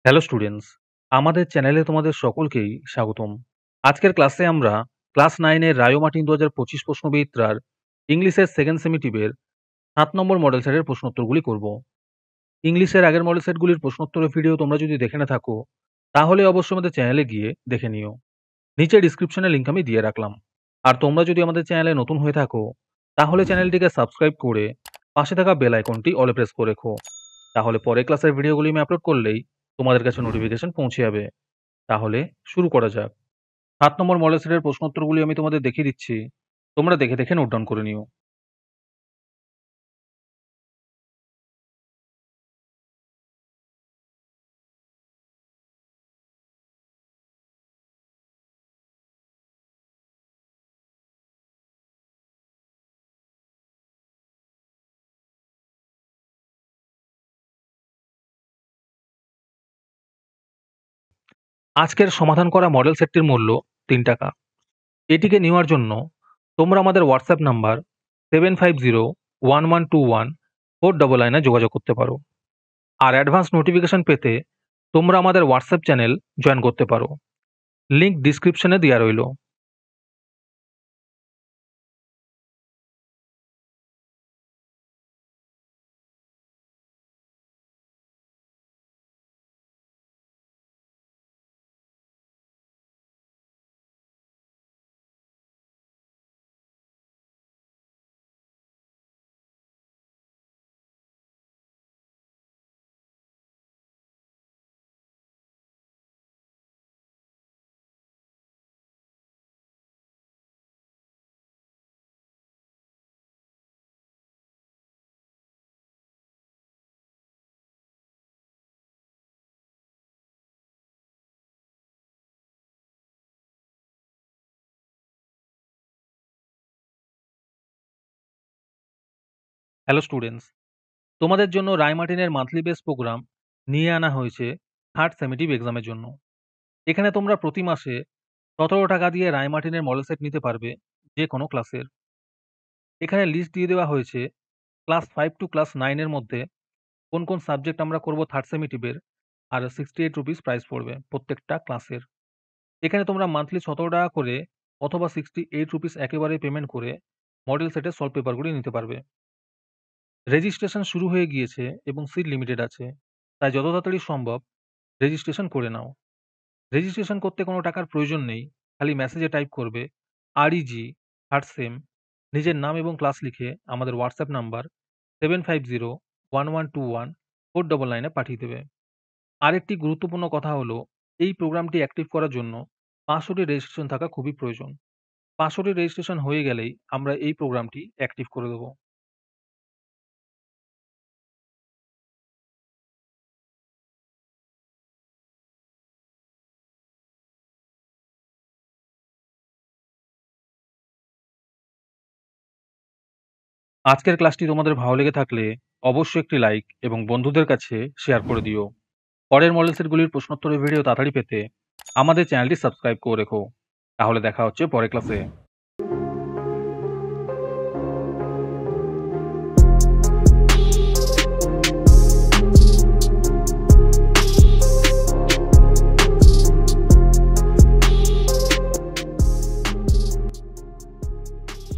Hello students, আমাদের চ্যানেলে তোমাদের সকলকেই স্বাগতম। আজকের ক্লাসে আমরা ক্লাস 9 এর রায়ো মার্টিন ২০২৫ প্রশ্নবিচিত্রার ইংলিশের সেকেন্ড সেমিটিভের ৭ নম্বর মডেল সেটের প্রশ্নোত্তরগুলি করব। ইংলিশের আগের মডেল সেটগুলির প্রশ্নোত্তরের ভিডিও তোমরা যদি দেখে না থাকো, তাহলে অবশ্যই আমাদের চ্যানেলে গিয়ে দেখে নিও। নিচে ডিসক্রিপশনে লিংক আমি দিয়ে রাখলাম। আর তোমরা যদি আমাদের চ্যানেলে নতুন হয়ে থাকো, তাহলে চ্যানেলটিকে সাবস্ক্রাইব করে পাশে থাকা বেল আইকনটি অলে প্রেস করে রেখো। তাহলে পরের ক্লাসের ভিডিওগুলি আমি আপলোড করলেই তোমাদের কাছে নোটিফিকেশন পৌঁছে যাবে। তাহলে শুরু করা যাক। ৭ নম্বর মডেল সেটের প্রশ্নোত্তরগুলি আমি তোমাদের দেখিয়ে দিচ্ছি। তোমরা দেখে, দেখে নোট ডাউন করে নিও। আজকের সমাধান করা মডেল সেটটির মূল্য ৳৩। এটিকে নেওয়ার জন্য তোমরা আমাদের WhatsApp নাম্বার 7501121499 এ যোগাযোগ করতে পারো। আর অ্যাডভান্স নোটিফিকেশন পেতে তোমরা আমাদের WhatsApp চ্যানেল জয়েন করতে পারো। লিংক ডিসক্রিপশনে দেয়া রইল। হ্যালো স্টুডেন্টস, তোমাদের জন্য রায় মার্টিনের মান্থলি বেস প্রোগ্রাম নিয়ে আনা হয়েছে থার্ড সেমেটিভ এক্সামের জন্য। এখানে তোমরা প্রতি মাসে ৳১৭ দিয়ে রায় মার্টিনের মডেল সেট নিতে পারবে যে কোনো ক্লাসের। এখানে লিস্ট দিয়ে দেওয়া হয়েছে ক্লাস 5 টু ক্লাস 9 এর মধ্যে কোন, কোন সাবজেক্ট আমরা করব থার্ড সেমেটিভের, আর ₹68 প্রাইস পড়বে প্রত্যেকটা ক্লাসের। এখানে তোমরা মান্থলি ৳১৭ করে অথবা ₹68 একেবারে পেমেন্ট করে মডেল সেটের সলভ পেপারগুলি নিতে পারবে। রেজিস্ট্রেশন শুরু হয়ে গিয়েছে এবং সিট লিমিটেড আছে, তাই যত তাড়াতাড়ি সম্ভব রেজিস্ট্রেশন করে নাও। রেজিস্ট্রেশন করতে কোনো টাকার প্রয়োজন নেই, খালি মেসেজে টাইপ করবে REG থার্ড সেম, নিজের নাম এবং ক্লাস লিখে আমাদের হোয়াটসঅ্যাপ নাম্বার 7501121499 এ পাঠিয়ে দেবে। আরেকটি গুরুত্বপূর্ণ কথা হলো, এই প্রোগ্রামটি অ্যাক্টিভ করার জন্য 500টি রেজিস্ট্রেশন থাকা খুবই প্রয়োজন। 500টি রেজিস্ট্রেশন হয়ে গেলেই আমরা এই প্রোগ্রামটি অ্যাক্টিভ করে দেব। আজকের ক্লাসটি তোমাদের ভালো লেগে থাকলে অবশ্যই একটি লাইক এবং বন্ধুদের কাছে শেয়ার করে দিও। পরের মডেল সেটগুলির প্রশ্নোত্তরের ভিডিও তাড়াতাড়ি পেতে আমাদের চ্যানেলটি সাবস্ক্রাইব করে রেখো। তাহলে দেখা হচ্ছে পরের ক্লাসে।